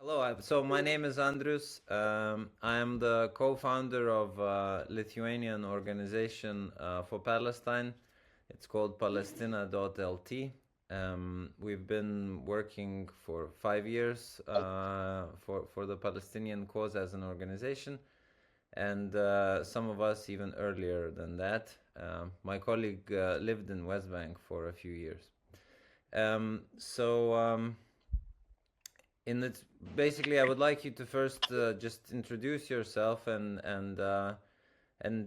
Hello, so my name is Andrius. I am the co-founder of a Lithuanian organization for Palestine. It's called Palestina.lt. We've been working for 5 years for the Palestinian cause as an organization, and some of us even earlier than that. My colleague lived in West Bank for a few years. Basically, I would like you to first just introduce yourself and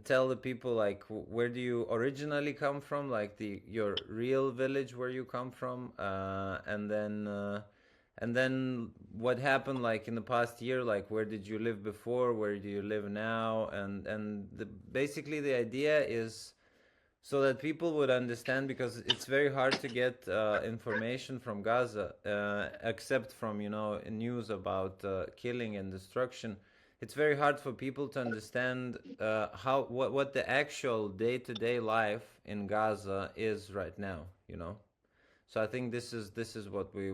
tell the people like where do you originally come from, like your real village where you come from, and then what happened like in the past year, like where did you live before, where do you live now, and basically the idea is so that people would understand, because it's very hard to get information from Gaza, except from news about killing and destruction. It's very hard for people to understand what the actual day-to-day life in Gaza is right now. So I think this is what we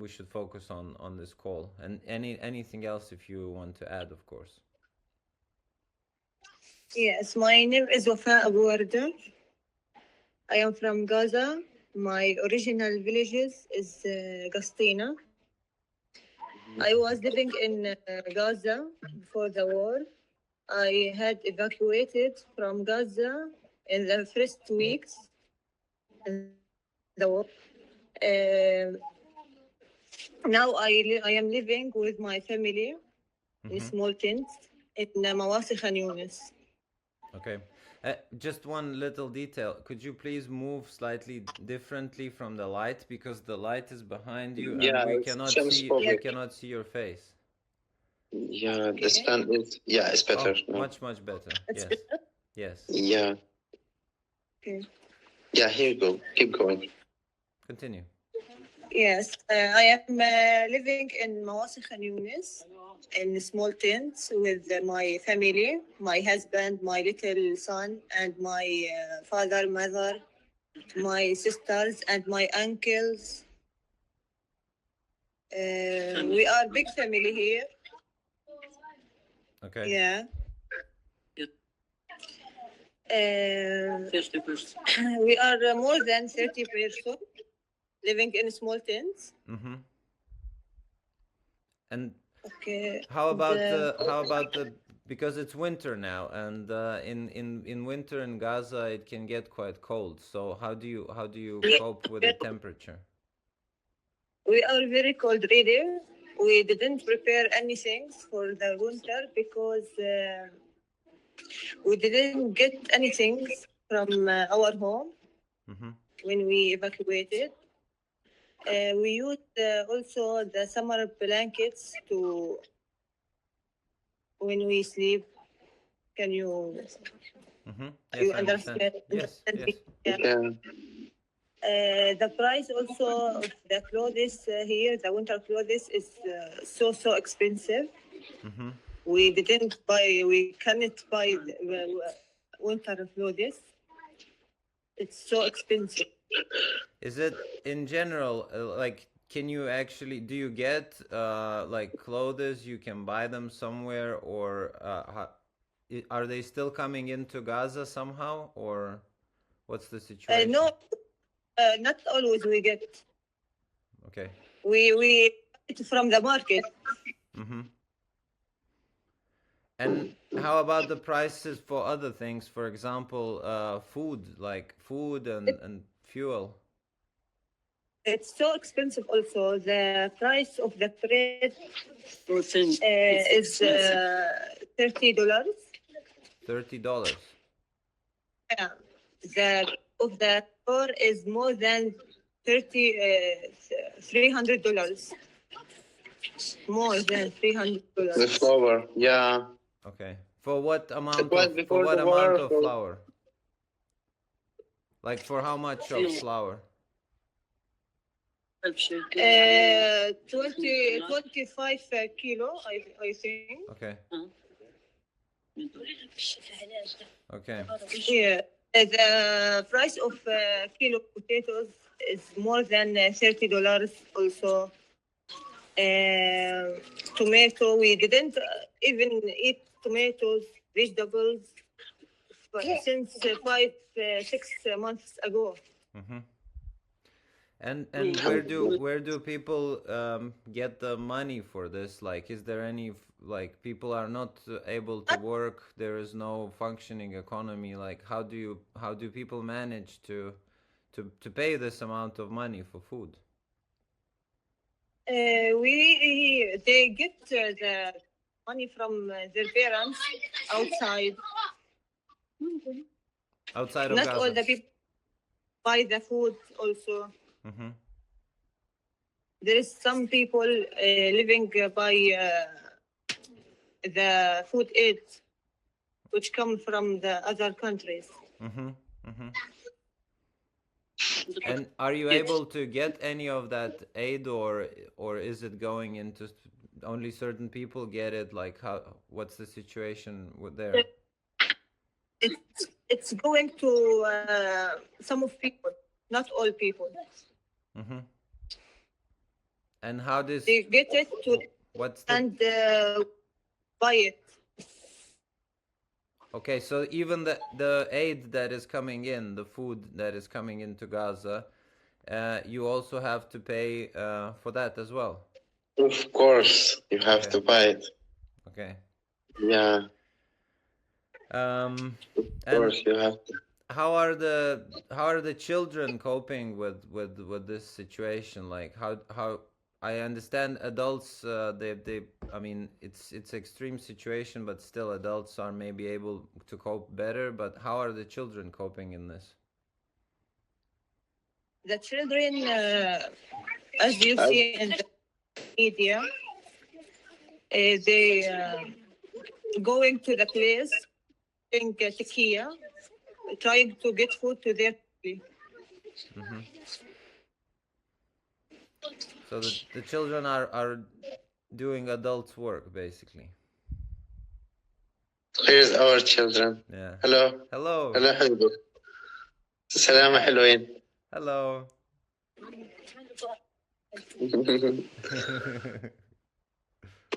should focus on this call, and anything else if you want to add, of course. Yes, my name is Wafa Abu Warda. I am from Gaza. My original village is Gastina. I was living in Gaza before the war. I had evacuated from Gaza in the first weeks in the war. Now I am living with my family in small tents in Mawasi Khan Yunis. Okay. Just one little detail. Could you please move slightly differently from the light, because the light is behind you and we cannot see your face. Yeah, the stand is it's better. Much better. Yes. Better? Yes. Yeah. Okay. Yeah, here you go. Keep going. Continue. Yes, I am living in Mawasi Khan Yunis in small tents with my family, my husband, my little son, and my father, mother, my sisters, and my uncles. We are big family here. Okay. Yeah. 30%. We are more than 30 people living in small tents. And okay. How about the because it's winter now, and in winter in Gaza it can get quite cold. So how do you cope with the temperature? We are very cold ready. We didn't prepare anything for the winter because we didn't get anything from our home when we evacuated. We used also the summer blankets to when we sleep. Can you? Yes, you I understand. Yes. Yeah. The price also of the clothes here, the winter clothes, is so expensive. We cannot buy winter clothes. It's so expensive. Is it in general like? Can you actually do you get like clothes? You can buy them somewhere, or are they still coming into Gaza somehow, or what's the situation? No, not always we get. Okay. We get it from the market. And how about the prices for other things? For example, food, like food and fuel. It's so expensive also. The price of the bread is $30. $30. Yeah. The of the store is more than $300. More than $300. The flour, yeah. Okay. For what amount amount of flour? Like for how much of flour? 25 kilo, I think. Okay. Okay. Yeah. The price of kilo potatoes is more than $30 also. tomato. We didn't even eat tomatoes, vegetables since 5-6 months ago. Mm-hmm. And where do people get the money for this? Like, is there any like people are not able to work? There is no functioning economy. Like, how do people manage to pay this amount of money for food? They get the money from their parents outside. Outside of Not Gaza. all the people buy the food also. Mm-hmm. There is some people living by the food aid which come from the other countries. Mm-hmm. Mm-hmm. And are you able to get any of that aid, or is it going into only certain people get it? Like, what's the situation with there? It's going to some of people, not all people. Mm-hmm. And how does they get it to and buy it? Okay, so even the aid that is coming in, the food that is coming into Gaza, you also have to pay for that as well. Of course, you have to buy it. Okay. Yeah. Of course, you have to. How are the children coping with this situation? Like, how I understand adults, they I mean, it's extreme situation, but still adults are maybe able to cope better. But how are the children coping in this? The children, as you see in the media, they going to the place in Turkey, trying to get food to their family. Mm-hmm. So the children are doing adults' work, basically. Here's our children. Yeah. Hello. Hello. Hello, حبيبي. السلام حلوين. Hello.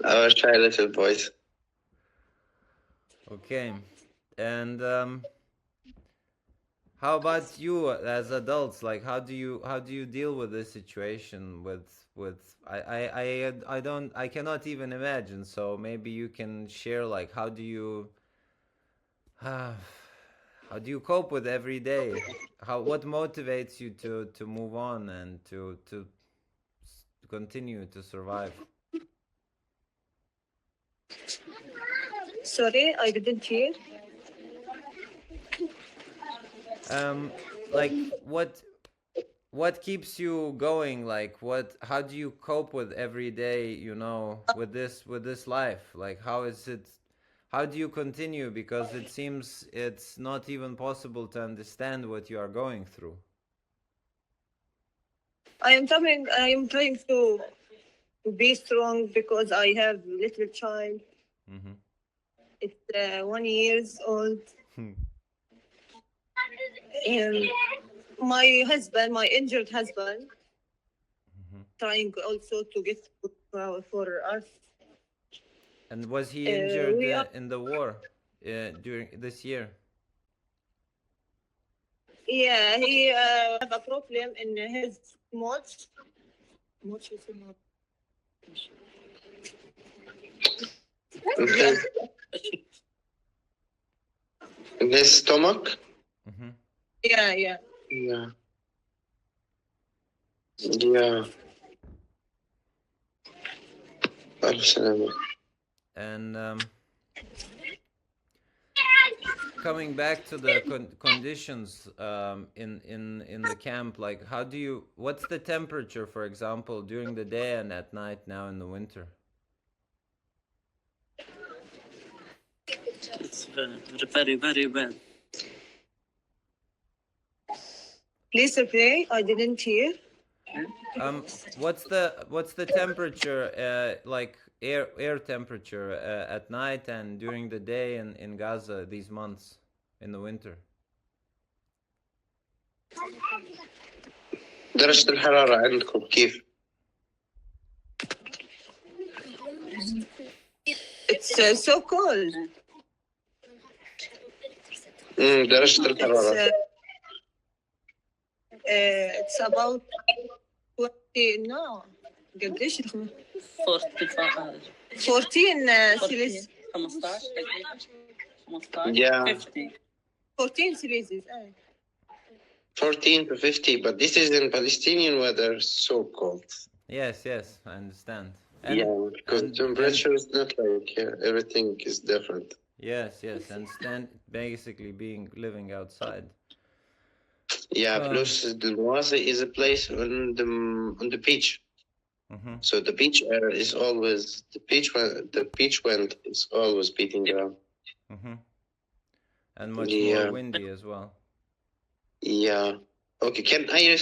Our shy little boys. Okay. And how about you as adults? Like, how do you deal with this situation? I cannot even imagine. So maybe you can share, like, how do you cope with every day? What motivates you to move on and to continue to survive? Sorry, I didn't hear. Like, what keeps you going? Like, how do you cope with every day, with this life? Like, how do you continue? Because it seems it's not even possible to understand what you are going through. I am trying to be strong because I have a little child. Mm-hmm. It's 1 year old. And my husband, my injured husband, trying also to get food for us. And was he injured in the war during this year? Yeah, he have a problem in his much. In his stomach? Mm-hmm. Yeah. Yeah. And coming back to the conditions in the camp, like, what's the temperature, for example, during the day and at night now in the winter? It's very, very bad. Please repeat. I didn't hear. What's the temperature, like air temperature at night and during the day in Gaza these months in the winter? درجة الحرارة عندكم كيف؟ It's so cold. درجة الحرارة. It's about 20. No. قديش رقم؟ 14 Celsius. 15 Yeah. 50 14 Celsius. 14 to 50, but this is in Palestinian weather, so cold. Yes, yes, I understand. Because temperature is not like here. Everything is different. Yes, yes, and basically living outside. Yeah, plus the Wafa is a place on the beach. So the beach air is always the beach wind is always beating around. And much more windy as well. Yeah. Okay, can I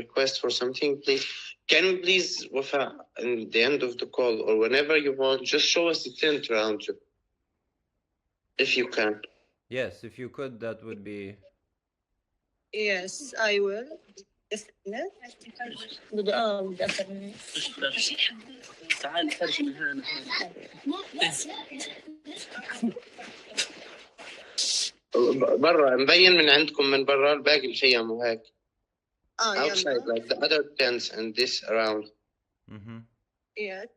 request for something, please? Can we please, Wafa, at the end of the call or whenever you want, just show us the tent around you, if you can. Yes, if you could, that would be. Yes, I will. Just a minute. تعال فرش من هنا. برا مبين من عندكم من برا الباقي الخيام وهيك. Outside, يلا. like the other tents and this around. Yes.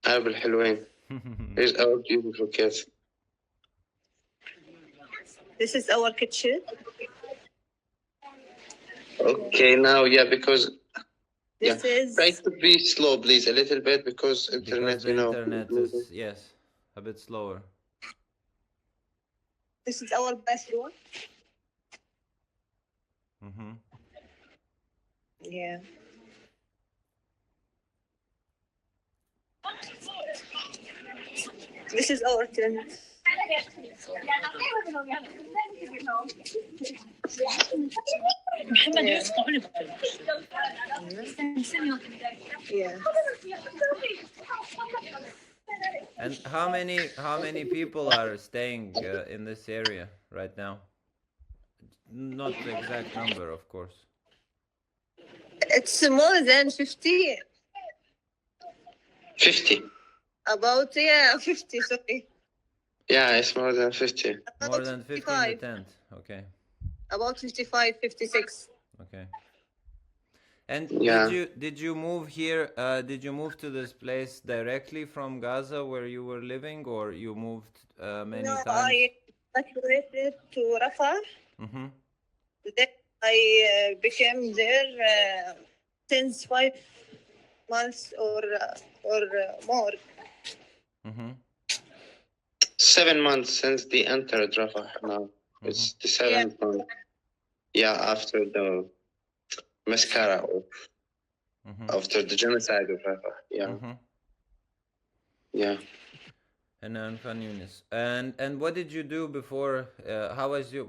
قلب الحلوين. Here's our beautiful kids. This is our kitchen. Okay, now, because This is. try to be slow, please, a little bit because internet, Because the internet is, yes, a bit slower. This is our bathroom. Yeah. This is our tent. Yeah. And how many people are staying in this area right now? Not the exact number, of course. It's more than 50. 50. About 50. Sorry. Yeah, it's more than 50. More than 50 in the tent. Okay. About 55, 56. Okay. And Yeah. did you move here? Did you move to this place directly from Gaza where you were living, or you moved many times? No, I migrated to Wafa. Then I became there since 5 months or more. 7 months since they entered Rafah now. It's the 7th month. Yeah, after the mascara after the genocide of Rafah. Yeah. Yeah. And what did you do before?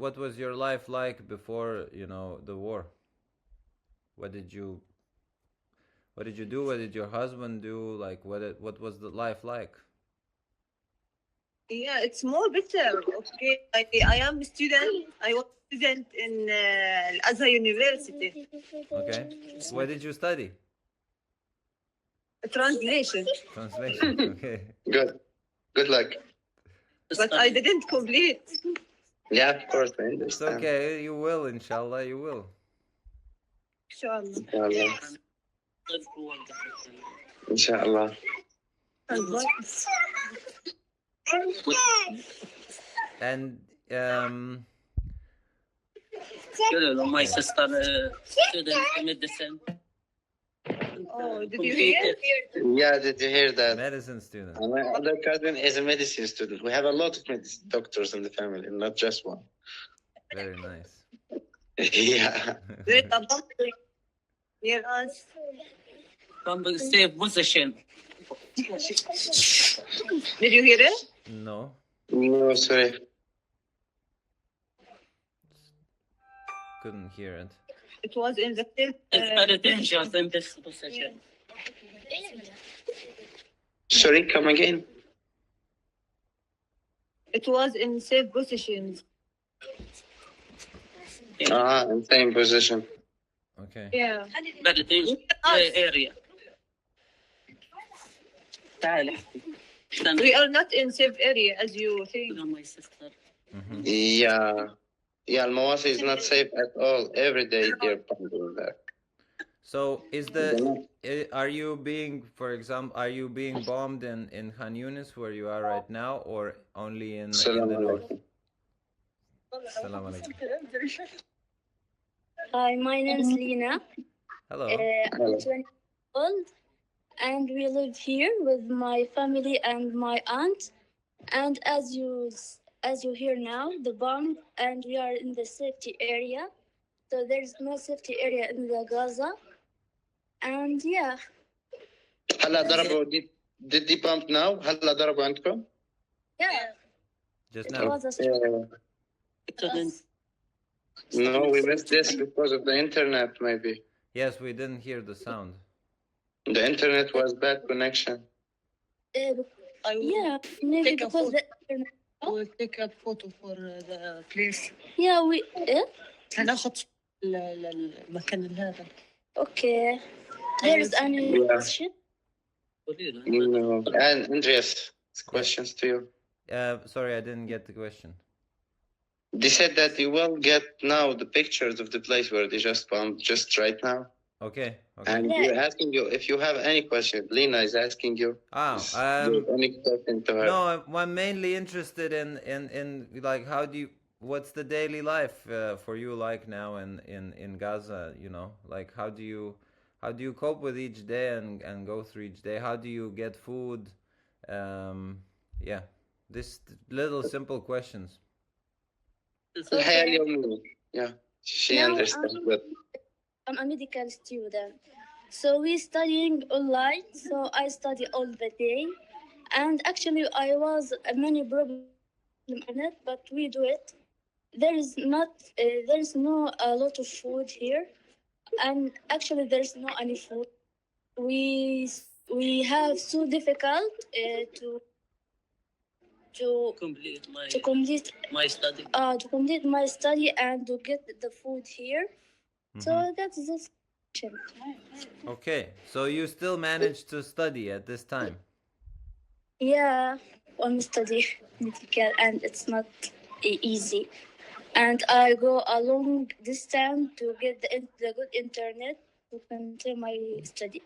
What was your life like before the war? What did you do? What did your husband do? Like what was the life like? Yeah, it's more better. Okay, I am a student. I was a student in Al-Azhar University. Okay. What did you study? Translation. Translation. Okay. Good luck. But I didn't complete. Yeah, of course, I It's understand. okay. You will, inshallah. You will. Inshallah. Inshallah. And my sister student medicine. Oh, did you hear? Yeah, did you hear that? medicine student. My other cousin is a medicine student. We have a lot of doctors in the family, not just one. Very nice. Yeah. Great above near us. From the safe position. Did you hear it? No. No, sorry. Couldn't hear it. It was in the fifth. It's very dangerous in this position. Sorry, come again. It was in safe positions. In same position. Okay. Yeah. Palestinian area. تعال احكي. We are not in safe area as you think. My sister. Yeah, Al-Mawasi is not safe at all. Every day they're bombing there. So are you being, for example, are you being bombed in Khan Yunis where you are right now, or only in the north? Salam alaikum. Hi, my name is Lina. Hello. I'm 20 years old, and we live here with my family and my aunt. And as you hear now, the bomb, and we are in the safety area. So there's no safety area in the Gaza. And yeah. هلا ضربوا did they bump now؟ هلا ضربوا عندكم؟ Yeah. Just It now. was a struggle. No, we missed this because of the internet, maybe. Yes, we didn't hear the sound. The internet was bad connection. Yeah, maybe take a because I will take a photo for the place. yeah, we هناخد المكان هذا. okay. There's any question? No. And Andreas, questions to you. Sorry, I didn't get the question. They said that you will get now the pictures of the place where they just bombed just right now. Okay. And Yeah. we're asking you if you have any question. Lena is asking you. Any question to her? No, I'm mainly interested in like what's the daily life for you like now in Gaza, you know? Like how do you cope with each day and go through each day? How do you get food? Yeah. This little simple questions. الحياة اليومية. Yeah, she Now, understands. But I'm a medical student. So we're studying online. So I study all the day. And actually, I was many problems in it, but we do it. There is no a lot of food here. And actually, there's no any food. We have so difficult to complete my study. to complete my study and to get the food here. So that's the situation. Okay. So you still manage to study at this time? Yeah, I'm studying medical and it's not easy. And I go a long distance to get the good internet to continue my study.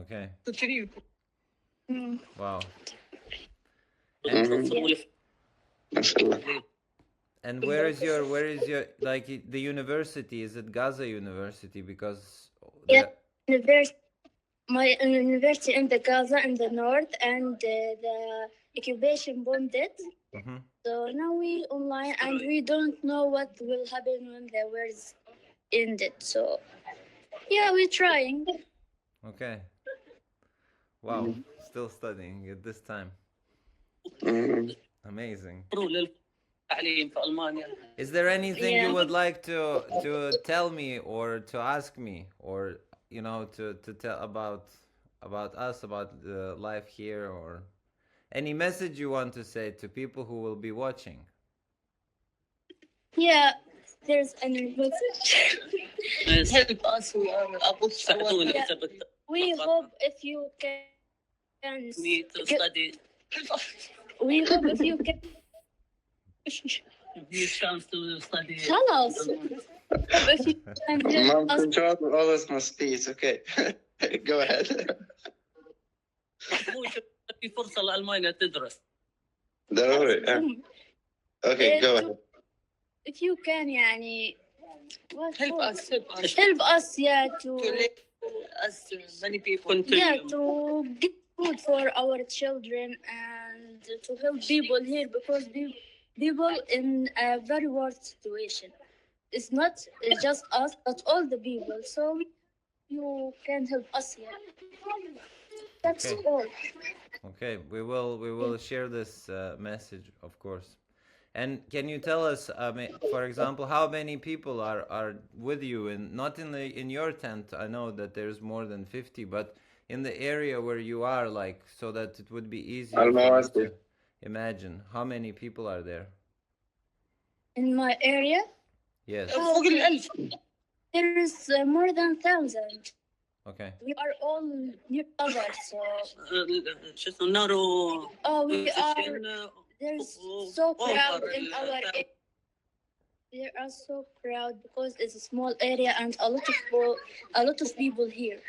Okay. Continue. Wow. And where is your like the university? Is it Gaza University? Because Yeah, my university in the Gaza in the north, and the occupation bombed it. So now we online and we don't know what will happen when the wars ended. So yeah, we're trying. Okay. Wow. Still studying at this time. Amazing. Is there anything you would like to tell me or to ask me, or you know, to tell about us, about the life here, or any message you want to say to people who will be watching? Yeah, there's any message. Help us. We are We hope if you can Me to study. we hope if you can Give chance to study. tell us. If you can Mom, help us. control always must be. It's okay. Go ahead. في فرصة لألمانيا تدرس. ضروري. Okay, go ahead. If you can يعني help us. help us, yeah, To to let us many people. yeah, to get food for our children and to help people here, because people in a very worse situation. It's not just us, but all the people. So you can help us here. That's Okay. all. Okay, we will share this message, of course. And can you tell us, for example, how many people are with you, and not in your tent? I know that there's more than 50, but in the area where you are, like, so that it would be easier for us to imagine how many people are there. In my area, Yes. فوق ال1000. There is more than 1,000. Okay. We are all near other, so شو اسمه نارو we are. They're so proud in our area. They are so proud because it's a small area and a lot of people here.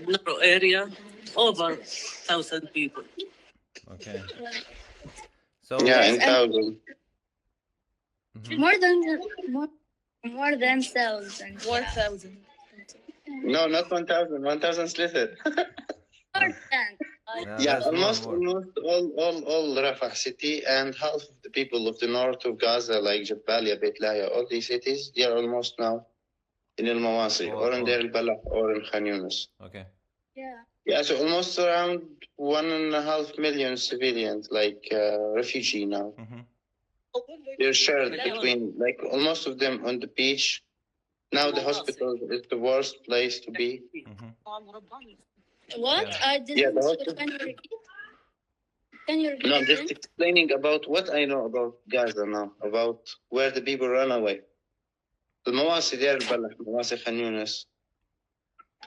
narrow area, over 1,000 people. Okay. So Yeah, in thousands. More than 1,000. 1,000. No, not 1,000. 1,000 little. More than. yeah, Yeah, that's almost more. all Rafah city and half of the people of the north of Gaza, like Jabalia, Beit Lahia, all these cities, they are almost now in El Mawasi, or in Deir al-Balah, or in Khan Yunis. Okay. Yeah. Yeah, so almost around 1.5 million civilians, like refugee now. They're shared between, like, almost of them on the beach. Now the hospital is the worst place to be. What? Yeah. I didn't. Yeah, the hospital. Can you repeat? No, I'm just explaining about what I know about Gaza now, about where the people run away. The Mawasi, Deir al-Balah, Mawasi Khan Yunis,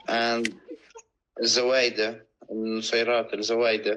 and Zawaida, and Nusayrat al-Zawaida.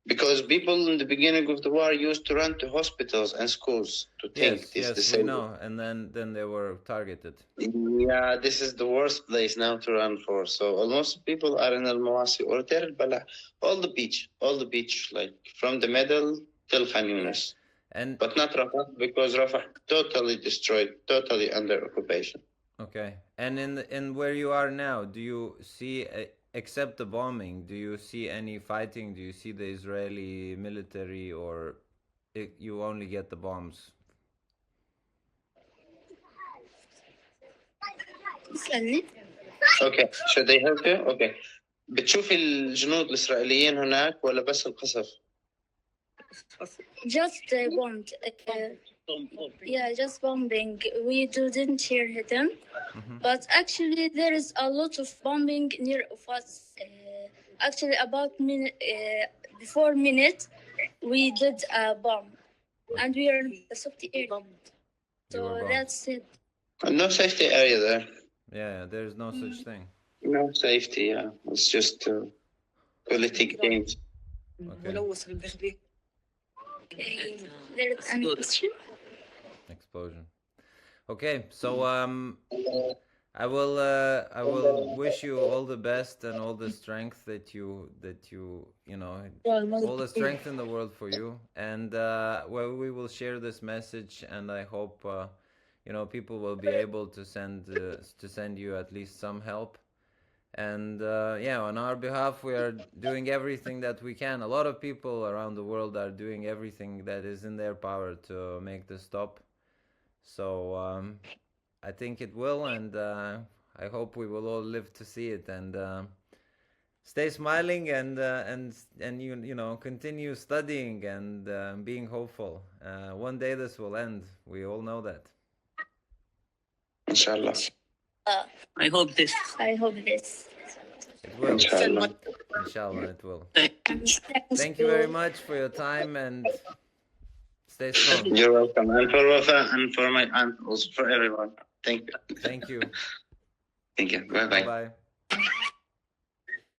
Because people in the beginning of the war used to run to hospitals and schools to think Yes, this we know. And then they were targeted. Yeah, this is the worst place now to run for. So almost people are in Al-Mawasi or Deir al-Balah, all the beach, like from the middle till Khan Yunis. And But not Rafah, because Rafah totally destroyed, totally under occupation. okay. And in where you are now, do you see, except the bombing, do you see any fighting? Do you see the Israeli military, or you only get the bombs? اسألني. Okay, should I help you? Okay. بتشوفي الجنود الإسرائيليين هناك ولا بس القصف؟ Just bombed. Yeah, just bombing. We didn't hear them, but actually there is a lot of bombing near of us. Actually, about before minute, we did a bomb, and we are in the safety area. You were So bombed. that's it. No safety area there. Yeah, there's no such thing. No safety, yeah. It's just political games. Okay. There is an issue. Explosion. Okay, so I will wish you all the best and all the strength that you know, all the strength in the world for you. And well, we will share this message, and I hope people will be able to send you at least some help. And on our behalf, we are doing everything that we can. A lot of people around the world are doing everything that is in their power to make this stop. So I think it will, and I hope we will all live to see it. And stay smiling, and continue studying and being hopeful. One day this will end. We all know that. Inshallah. I hope this. It will. Inshallah. Inshallah, it will. Thank you very much for your time, and stay strong. You're welcome. And for Wafa and for my aunt, also for everyone. Thank you. Thank you. Thank you. Bye-bye. Bye-bye.